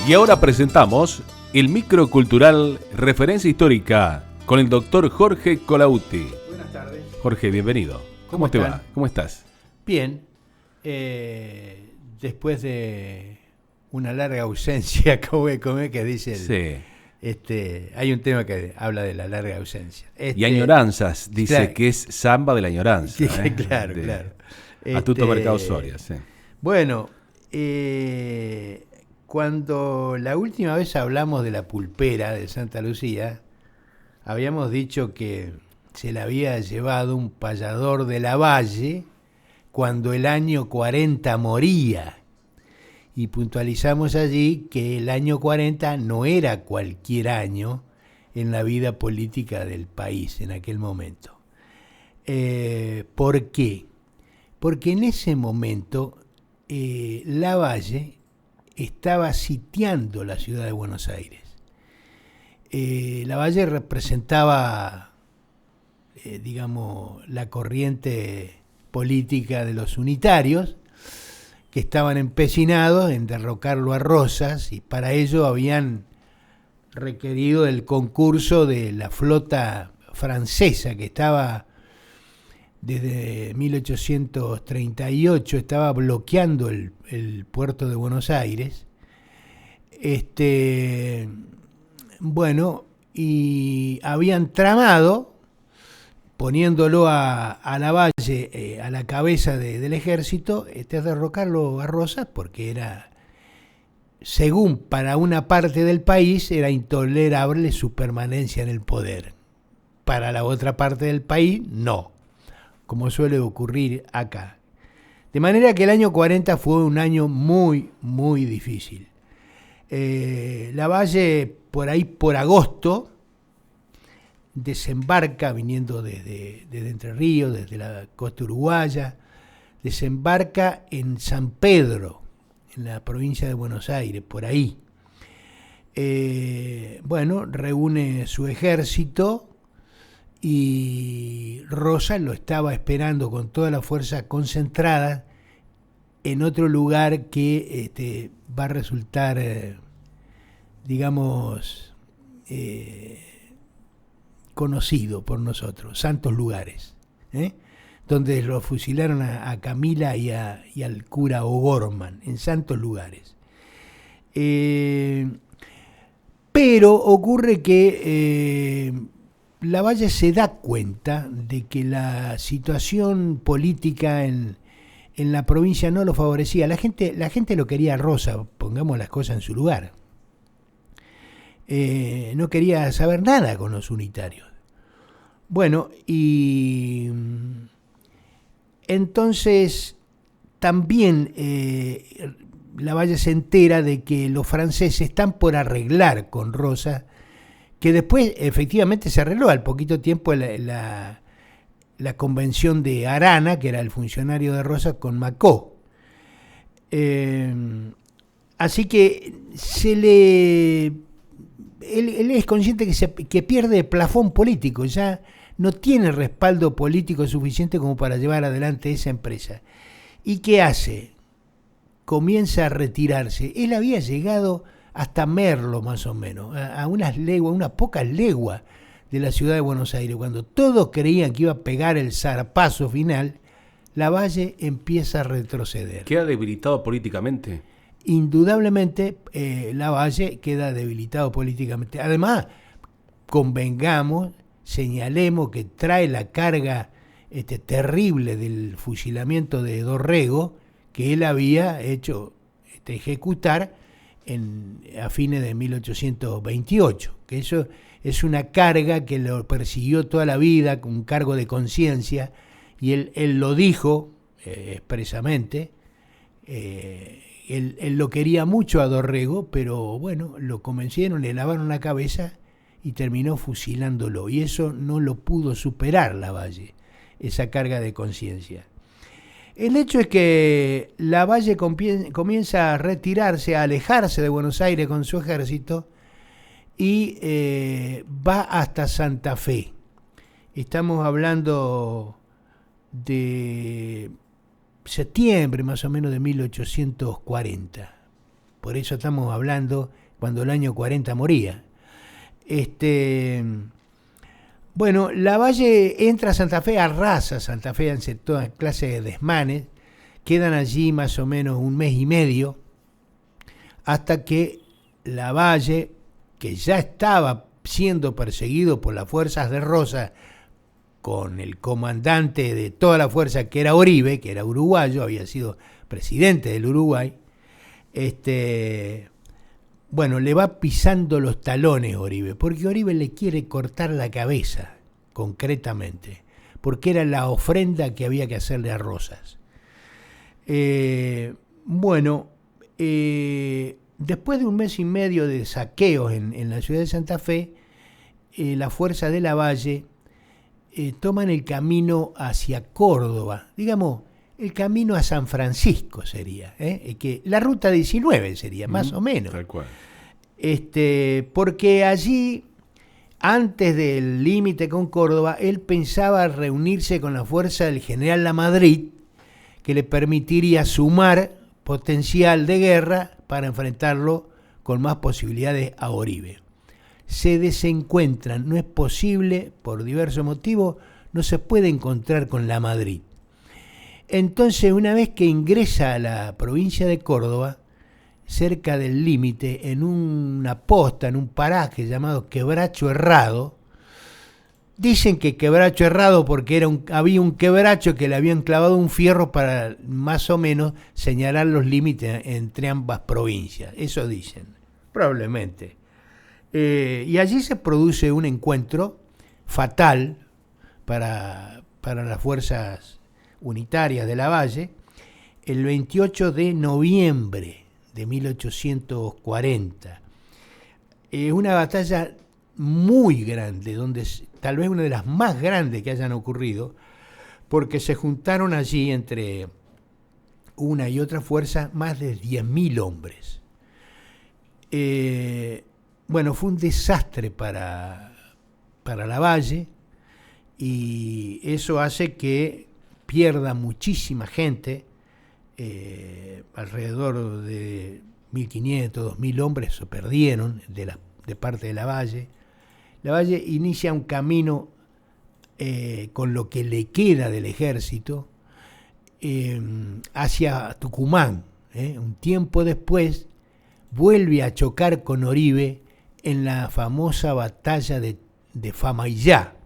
Y ahora presentamos el microcultural Referencia Histórica con el doctor Jorge Colautti. Buenas tardes. Jorge, bienvenido. ¿Cómo te va? ¿Cómo estás? Bien. Después de una larga ausencia, que dice hay un tema que habla de la larga ausencia. Y añoranzas, dice claro, que es samba de la añoranza. Sí, claro, claro. Atuto Mercado Soria, sí. Bueno, cuando la última vez hablamos de la pulpera de Santa Lucía, habíamos dicho que se la había llevado un payador de la Valle cuando el año 40 moría. Y puntualizamos allí que el año 40 no era cualquier año en la vida política del país en aquel momento. ¿Por qué? Porque en ese momento Lavalle estaba sitiando la ciudad de Buenos Aires. Lavalle representaba, la corriente política de los unitarios, que estaban empecinados en derrocarlo a Rosas, y para ello habían requerido el concurso de la flota francesa, que estaba desde 1838, estaba bloqueando el puerto de Buenos Aires. Y habían tramado, poniéndolo a Lavalle a la cabeza del ejército, derrocarlo a Rosas, porque era, según para una parte del país, era intolerable su permanencia en el poder. Para la otra parte del país, no, como suele ocurrir acá. De manera que el año 40 fue un año muy, muy difícil. Lavalle, por ahí por agosto, desembarca viniendo desde Entre Ríos, desde la costa uruguaya, desembarca en San Pedro, en la provincia de Buenos Aires, por ahí. Reúne su ejército y Rosas lo estaba esperando con toda la fuerza concentrada en otro lugar que va a resultar, conocido por nosotros, Santos Lugares, donde lo fusilaron a Camila y al cura O'Gorman, en Santos Lugares. Pero ocurre que Lavalle se da cuenta de que la situación política en la provincia no lo favorecía. La gente lo quería a Rosa, pongamos las cosas en su lugar. No quería saber nada con los unitarios. Bueno, y entonces también Lavalle se entera de que los franceses están por arreglar con Rosas, que después efectivamente se arregló al poquito tiempo la convención de Arana, que era el funcionario de Rosas, con Macó. Así que él es consciente que pierde plafón político, ya no tiene respaldo político suficiente como para llevar adelante esa empresa. ¿Y qué hace? Comienza a retirarse. Él había llegado hasta Merlo, más o menos, a unas pocas leguas de la ciudad de Buenos Aires. Cuando todos creían que iba a pegar el zarpazo final, Lavalle empieza a retroceder. ¿Queda debilitado políticamente? Indudablemente Lavalle queda debilitado políticamente. Además, convengamos, señalemos que trae la carga terrible del fusilamiento de Dorrego, que él había hecho ejecutar a fines de 1828, que eso es una carga que lo persiguió toda la vida, con un cargo de conciencia, y él lo dijo expresamente. Él lo quería mucho a Dorrego, pero bueno, lo convencieron, le lavaron la cabeza y terminó fusilándolo. Y eso no lo pudo superar Lavalle, esa carga de conciencia. El hecho es que Lavalle comienza a retirarse, a alejarse de Buenos Aires con su ejército y va hasta Santa Fe. Estamos hablando de septiembre más o menos de 1840. por eso estamos hablando cuando el año 40 moría. Bueno, Lavalle entra a Santa Fe, arrasa Santa Fe, hace toda clase de desmanes, quedan allí más o menos un mes y medio, hasta que Lavalle, que ya estaba siendo perseguido por las fuerzas de Rosas, con el comandante de toda la fuerza, que era Oribe, que era uruguayo, había sido presidente del Uruguay, bueno, le va pisando los talones Oribe, porque Oribe le quiere cortar la cabeza, concretamente, porque era la ofrenda que había que hacerle a Rosas. Después de un mes y medio de saqueos en la ciudad de Santa Fe, la fuerza de Lavalle toman el camino hacia Córdoba, digamos, el camino a San Francisco sería, que la ruta 19 sería, más o menos. Tal cual. Porque allí, antes del límite con Córdoba, él pensaba reunirse con la fuerza del general Lamadrid, que le permitiría sumar potencial de guerra para enfrentarlo con más posibilidades a Oribe. Se desencuentran, no es posible, por diversos motivos, no se puede encontrar con Lamadrid. Entonces, una vez que ingresa a la provincia de Córdoba, cerca del límite, en una posta, en un paraje llamado Quebracho Herrado, dicen que Quebracho Herrado porque había un quebracho que le habían clavado un fierro para más o menos señalar los límites entre ambas provincias, eso dicen, probablemente. Y allí se produce un encuentro fatal para las fuerzas unitarias de Lavalle, el 28 de noviembre de 1840. Una batalla muy grande, tal vez una de las más grandes que hayan ocurrido, porque se juntaron allí entre una y otra fuerza más de 10.000 hombres. Fue un desastre para Lavalle, y eso hace que pierda muchísima gente, alrededor de 1.500, 2.000 hombres se perdieron de parte de Lavalle. Lavalle inicia un camino con lo que le queda del ejército hacia Tucumán. Un tiempo después vuelve a chocar con Oribe en la famosa batalla de Famaillá.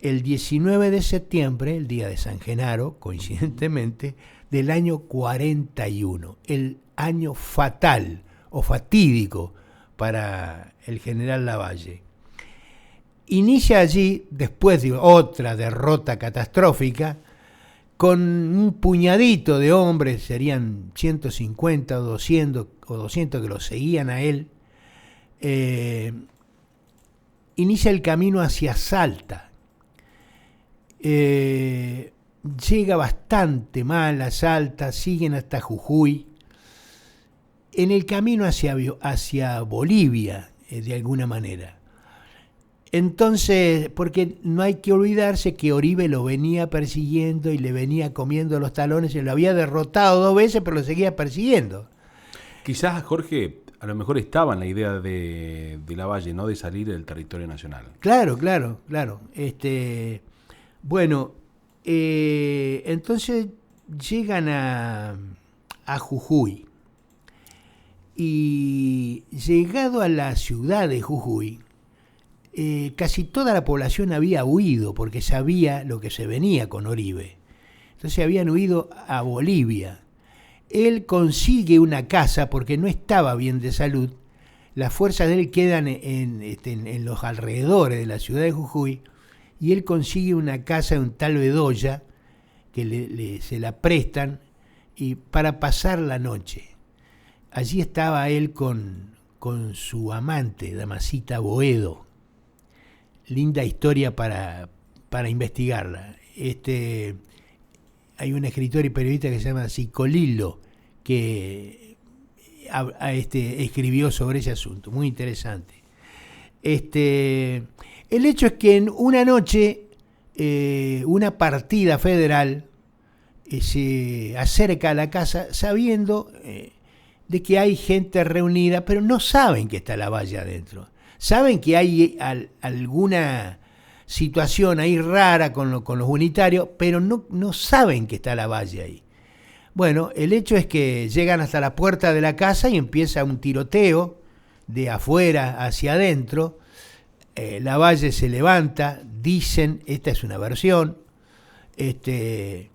El 19 de septiembre, el día de San Genaro, coincidentemente, del año 41, el año fatal o fatídico para el general Lavalle. Inicia allí, después de otra derrota catastrófica, con un puñadito de hombres, serían 150 o 200 que lo seguían a él, inicia el camino hacia Salta. Llega bastante mal a Salta, siguen hasta Jujuy. En el camino hacia Bolivia, de alguna manera. Entonces, porque no hay que olvidarse que Oribe lo venía persiguiendo y le venía comiendo los talones, y lo había derrotado 2 veces, pero lo seguía persiguiendo. Quizás, Jorge, a lo mejor estaba en la idea de Lavalle, ¿no?, de salir del territorio nacional. Claro. Entonces llegan a Jujuy. Y llegado a la ciudad de Jujuy, casi toda la población había huido porque sabía lo que se venía con Oribe. Entonces habían huido a Bolivia. Él consigue una casa porque no estaba bien de salud. Las fuerzas de él quedan en los alrededores de la ciudad de Jujuy, y él consigue una casa de un tal Bedoya que se la prestan y para pasar la noche. Allí estaba él con su amante, Damasita Boedo. Linda historia para investigarla. Hay un escritor y periodista que se llama Cicolillo que escribió sobre ese asunto, muy interesante. El hecho es que en una noche una partida federal se acerca a la casa sabiendo de que hay gente reunida, pero no saben que está Lavalle adentro. Saben que hay alguna situación ahí rara con los unitarios, pero no saben que está Lavalle ahí. Bueno, el hecho es que llegan hasta la puerta de la casa y empieza un tiroteo de afuera hacia adentro. Lavalle se levanta, dicen, esta es una versión, que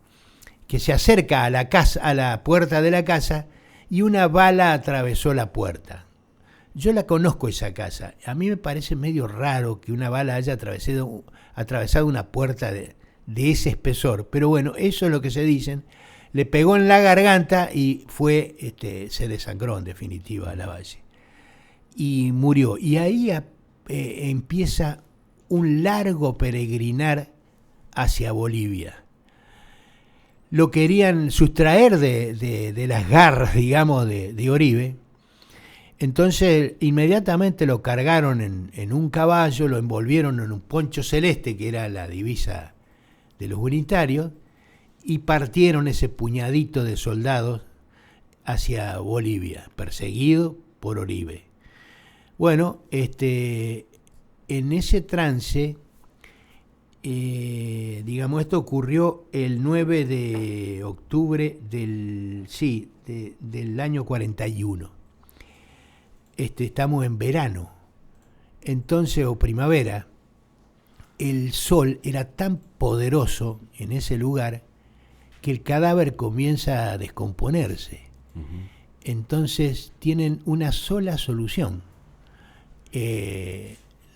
se acerca a la casa, a la puerta de la casa, y una bala atravesó la puerta. Yo la conozco esa casa. A mí me parece medio raro que una bala haya atravesado una puerta de ese espesor. Pero bueno, eso es lo que se dicen. Le pegó en la garganta y se desangró en definitiva a Lavalle. Y murió. Y ahí empieza un largo peregrinar hacia Bolivia. Lo querían sustraer de las garras, digamos, de Oribe. Entonces inmediatamente lo cargaron en un caballo, lo envolvieron en un poncho celeste, que era la divisa de los unitarios, y partieron ese puñadito de soldados hacia Bolivia, perseguido por Oribe. Bueno, en ese trance, digamos, esto ocurrió el 9 de octubre del año 41. Estamos en verano, entonces, o primavera. El sol era tan poderoso en ese lugar que el cadáver comienza a descomponerse. Uh-huh. Entonces tienen una sola solución.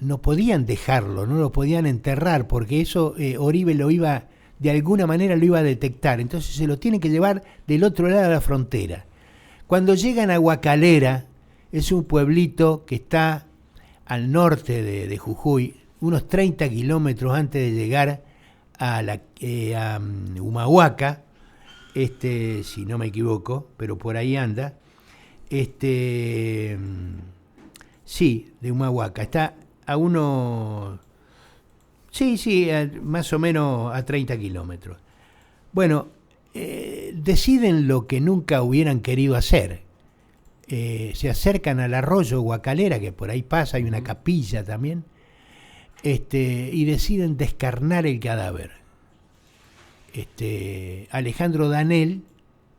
No podían dejarlo, no lo podían enterrar, porque eso Oribe de alguna manera lo iba a detectar. Entonces se lo tienen que llevar del otro lado de la frontera. Cuando llegan a Guacalera, es un pueblito que está al norte de Jujuy, unos 30 kilómetros antes de llegar a Humahuaca, si no me equivoco, pero por ahí anda. Sí, de Humahuaca. Está a unos... Sí, más o menos a 30 kilómetros. Bueno, deciden lo que nunca hubieran querido hacer. Se acercan al arroyo Guacalera, que por ahí pasa, hay una capilla también, y deciden descarnar el cadáver. Alejandro Danel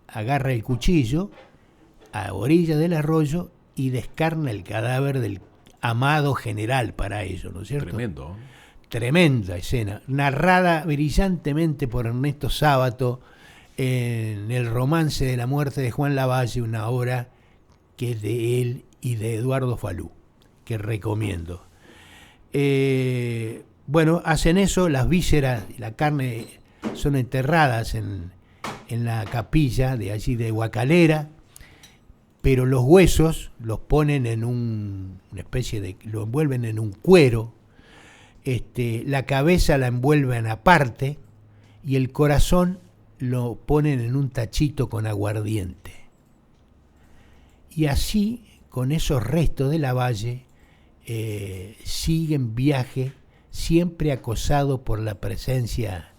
agarra el cuchillo a orilla del arroyo y descarna el cadáver del amado general para ellos, ¿no es cierto? Tremendo. Tremenda escena, narrada brillantemente por Ernesto Sábato en El romance de la muerte de Juan Lavalle, una obra que es de él y de Eduardo Falú, que recomiendo. Bueno, hacen eso, las vísceras y la carne son enterradas en la capilla de allí de Guacalera, pero los huesos los ponen en una especie de... lo envuelven en un cuero, la cabeza la envuelven aparte y el corazón lo ponen en un tachito con aguardiente. Y así, con esos restos de Lavalle, siguen viaje, siempre acosado por la presencia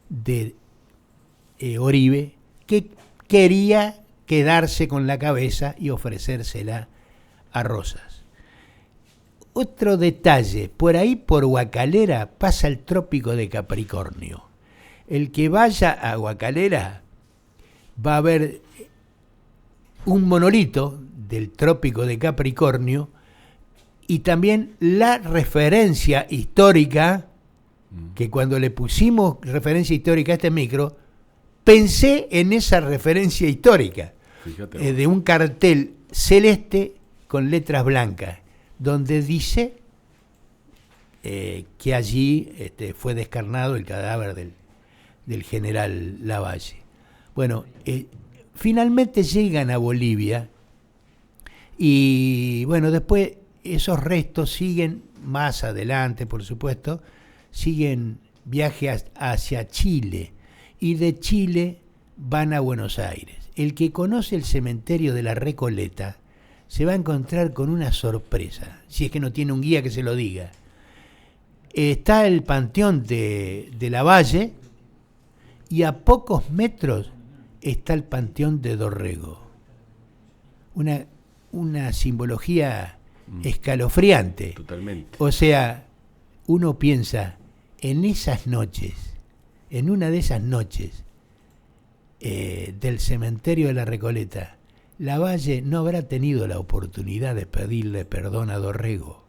de Oribe, que quería quedarse con la cabeza y ofrecérsela a Rosas. Otro detalle, por ahí por Guacalera pasa el trópico de Capricornio. El que vaya a Guacalera va a ver un monolito del trópico de Capricornio y también la referencia histórica, que cuando le pusimos referencia histórica a este micro, pensé en esa referencia histórica, de un cartel celeste con letras blancas, donde dice que allí fue descarnado el cadáver del general Lavalle. Bueno, finalmente llegan a Bolivia y bueno, después esos restos siguen más adelante, por supuesto, siguen viaje hacia Chile y de Chile van a Buenos Aires. El que conoce el cementerio de la Recoleta se va a encontrar con una sorpresa, si es que no tiene un guía que se lo diga. Está el panteón de Lavalle y a pocos metros está el panteón de Dorrego. una simbología escalofriante. Totalmente. O sea, uno piensa en esas noches, en una de esas noches del cementerio de la Recoleta, Lavalle no habrá tenido la oportunidad de pedirle perdón a Dorrego.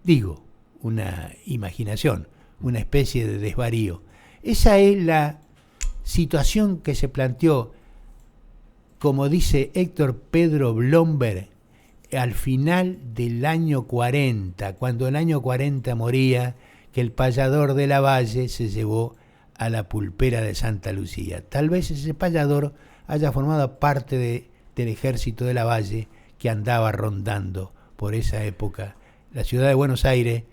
Digo, una imaginación, una especie de desvarío. Esa es la situación que se planteó, como dice Héctor Pedro Blomberg, al final del año 40, cuando el año 40 moría, que el payador de Lavalle se llevó a la pulpera de Santa Lucía. Tal vez ese payador haya formado parte del ejército de Lavalle que andaba rondando por esa época la ciudad de Buenos Aires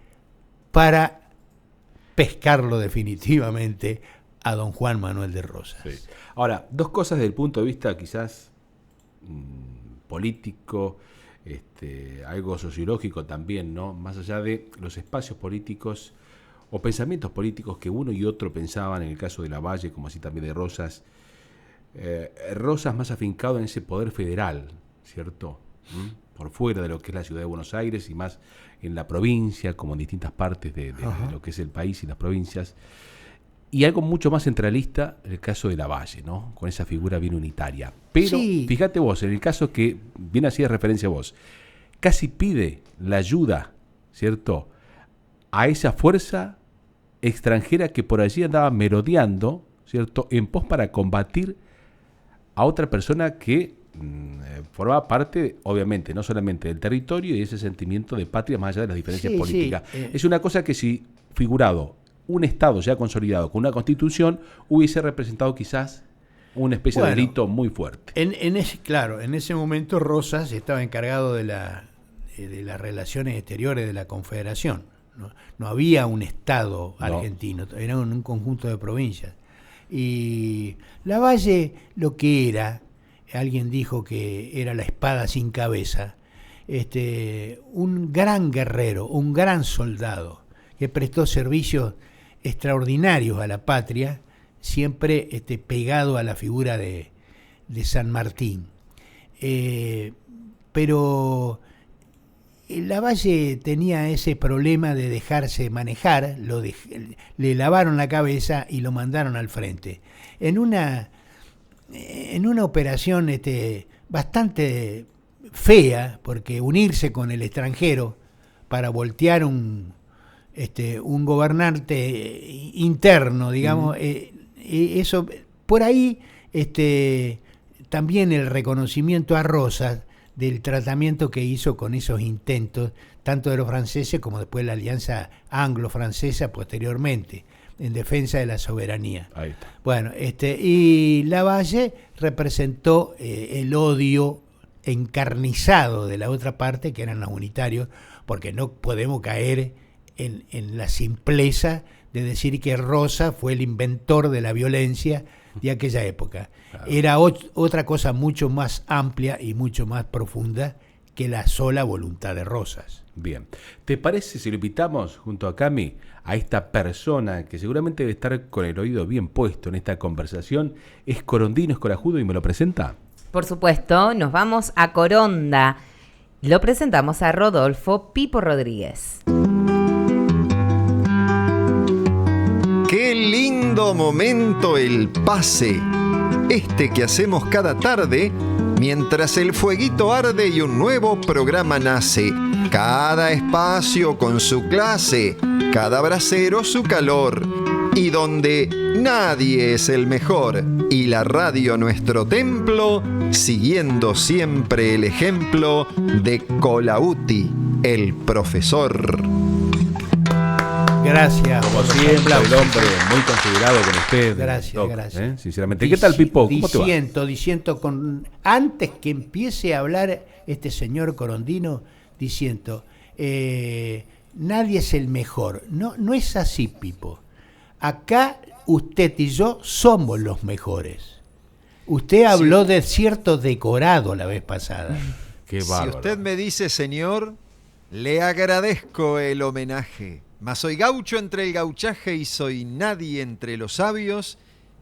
para pescarlo definitivamente a don Juan Manuel de Rosas. Sí. Ahora, dos cosas desde el punto de vista quizás político, algo sociológico también, ¿no? Más allá de los espacios políticos o pensamientos políticos que uno y otro pensaban, en el caso de Lavalle, como así también de Rosas. Rosas más afincado en ese poder federal, ¿cierto? Por fuera de lo que es la ciudad de Buenos Aires y más en la provincia, como en distintas partes de lo que es el país y las provincias. Y algo mucho más centralista en el caso de Lavalle, ¿no? Con esa figura bien unitaria. Pero sí, fíjate vos, en el caso que bien hacías referencia vos, casi pide la ayuda, ¿cierto?, a esa fuerza extranjera que por allí andaba merodeando, ¿cierto?, en pos para combatir a otra persona que formaba parte, obviamente, no solamente del territorio y ese sentimiento de patria más allá de las diferencias políticas. Sí, es una cosa que si figurado un Estado ya consolidado con una Constitución hubiese representado quizás una especie de delito muy fuerte. En ese momento Rosas estaba encargado de las relaciones exteriores de la Confederación. No había un Estado argentino, era un conjunto de provincias. Y Lavalle lo que era, alguien dijo que era la espada sin cabeza, un gran guerrero, un gran soldado, que prestó servicios extraordinarios a la patria, siempre pegado a la figura de San Martín. Pero Lavalle tenía ese problema de dejarse manejar, le lavaron la cabeza y lo mandaron al frente. En una operación bastante fea, porque unirse con el extranjero para voltear un gobernante interno, digamos, eso por ahí también el reconocimiento a Rosas del tratamiento que hizo con esos intentos, tanto de los franceses como después la alianza anglo-francesa posteriormente, en defensa de la soberanía. Ahí está. Bueno, y Lavalle representó el odio encarnizado de la otra parte, que eran los unitarios, porque no podemos caer en la simpleza de decir que Rosas fue el inventor de la violencia de aquella época. Claro. Era otra cosa mucho más amplia y mucho más profunda que la sola voluntad de Rosas. Bien. ¿Te parece si lo invitamos junto a Cami a esta persona que seguramente debe estar con el oído bien puesto en esta conversación? Es corondino, es corajudo y me lo presenta. Por supuesto, nos vamos a Coronda. Lo presentamos a Rodolfo Pipo Rodríguez. ¡Qué lindo momento el pase! Que hacemos cada tarde mientras el fueguito arde y un nuevo programa nace. Cada espacio con su clase, cada bracero su calor. Y donde nadie es el mejor y la radio nuestro templo, siguiendo siempre el ejemplo de Colautti, el profesor. Gracias. Como siempre, el hombre muy considerado con usted. Gracias, gracias. Sinceramente. ¿Qué tal, Pipo? ¿Cómo te va? Diciendo antes que empiece a hablar este señor corondino, diciendo, nadie es el mejor. No es así, Pipo. Acá usted y yo somos los mejores. Usted habló de cierto decorado la vez pasada. Qué bárbaro. Si usted me dice, señor, le agradezco el homenaje. Mas soy gaucho entre el gauchaje y soy nadie entre los sabios,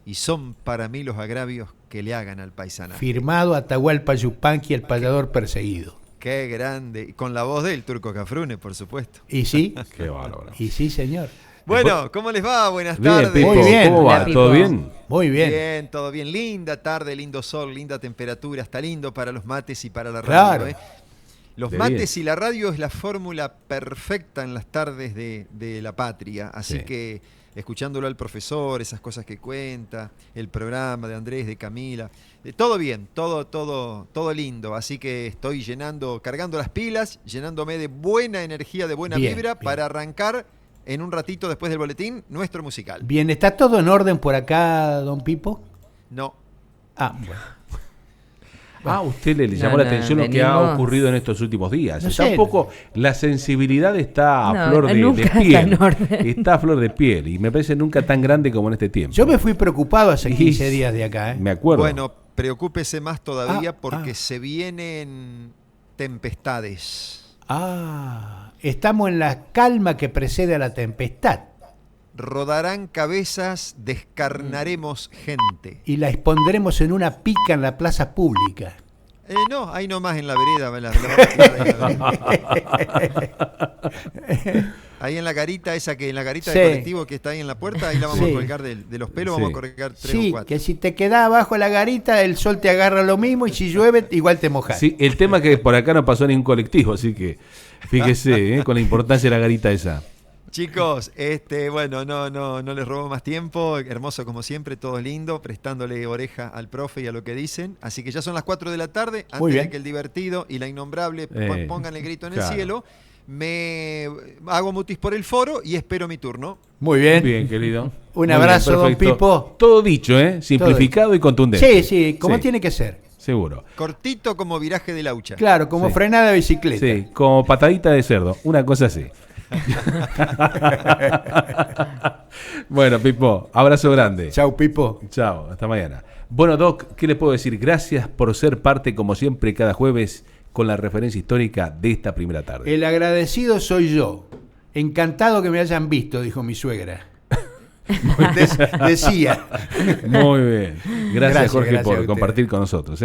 y son para mí los agravios que le hagan al paisanaje. Firmado Atahualpa Yupanqui, el payador perseguido. Qué grande. Y con la voz del Turco Cafrune, por supuesto. ¿Y sí? Qué bárbaro. Y sí, señor. Bueno, ¿cómo les va? Buenas Bien, tardes. Pipo, Muy bien. ¿cómo va? Hola, Pipo. ¿Todo bien? Muy bien. Bien, todo bien. Linda tarde, lindo sol, linda temperatura. Está lindo para los mates y para la radio. Claro. Los De mates bien. y la radio es la fórmula perfecta en las tardes de la patria. Así Sí. que escuchándolo al profesor, esas cosas que cuenta, el programa de Andrés, de Camila, todo bien, todo lindo. Así que estoy cargando las pilas, llenándome de buena energía, de buena Bien, vibra bien. para arrancar en un ratito después del boletín nuestro musical. Bien, ¿está todo en orden por acá, don Pipo? No. Ah, bueno. Ah, usted le No, llamó la no, atención lo que ha venimos- ocurrido en estos últimos días. No Está sé. un poco, la sensibilidad está a No, flor de nunca está piel. en orden. Está a flor de piel y me parece nunca tan grande como en este tiempo. Yo me fui preocupado hace Y 15 días de acá. Me acuerdo. Bueno, preocúpese más todavía porque ah. se vienen tempestades. Estamos en la calma que precede a la tempestad Rodarán cabezas, descarnaremos gente. y la expondremos en una pica en la plaza pública. No, ahí nomás en la vereda. la vamos a tirar ahí, en la vereda. Ahí en la garita, en la garita Sí. del colectivo que está ahí en la puerta, ahí la vamos Sí. a colgar de los pelos, Sí. vamos a colgar 3 o Sí, 4. que si te quedás abajo de la garita, el sol te agarra lo mismo y si llueve, igual te mojas. Sí, el tema es que por acá no pasó ningún colectivo, así que fíjese con la importancia de la garita esa. Chicos, bueno, no les robo más tiempo. Hermoso como siempre, todo lindo, prestándole oreja al profe y a lo que dicen. Así que ya son las 4 de la tarde, Muy antes bien. de que el divertido y la innombrable pongan el grito en claro. el cielo. Me hago mutis por el foro y espero mi turno. Muy bien. Bien, querido. Un Muy abrazo, don perfecto. Pipo. Todo dicho, simplificado y contundente. Sí, sí, como Sí, tiene que ser. Seguro. Cortito como viraje de laucha. Claro, como Sí. frenada de bicicleta. Sí, como patadita de cerdo, una cosa así. Bueno, Pipo, abrazo grande. Chau, Pipo. Chao, hasta mañana. Bueno, Doc, ¿qué le puedo decir? Gracias por ser parte, como siempre, cada jueves con la referencia histórica de esta primera tarde. El agradecido soy yo. Encantado que me hayan visto, dijo mi suegra. Decía. Muy bien. Gracias, Jorge, gracias a por usted. compartir con nosotros.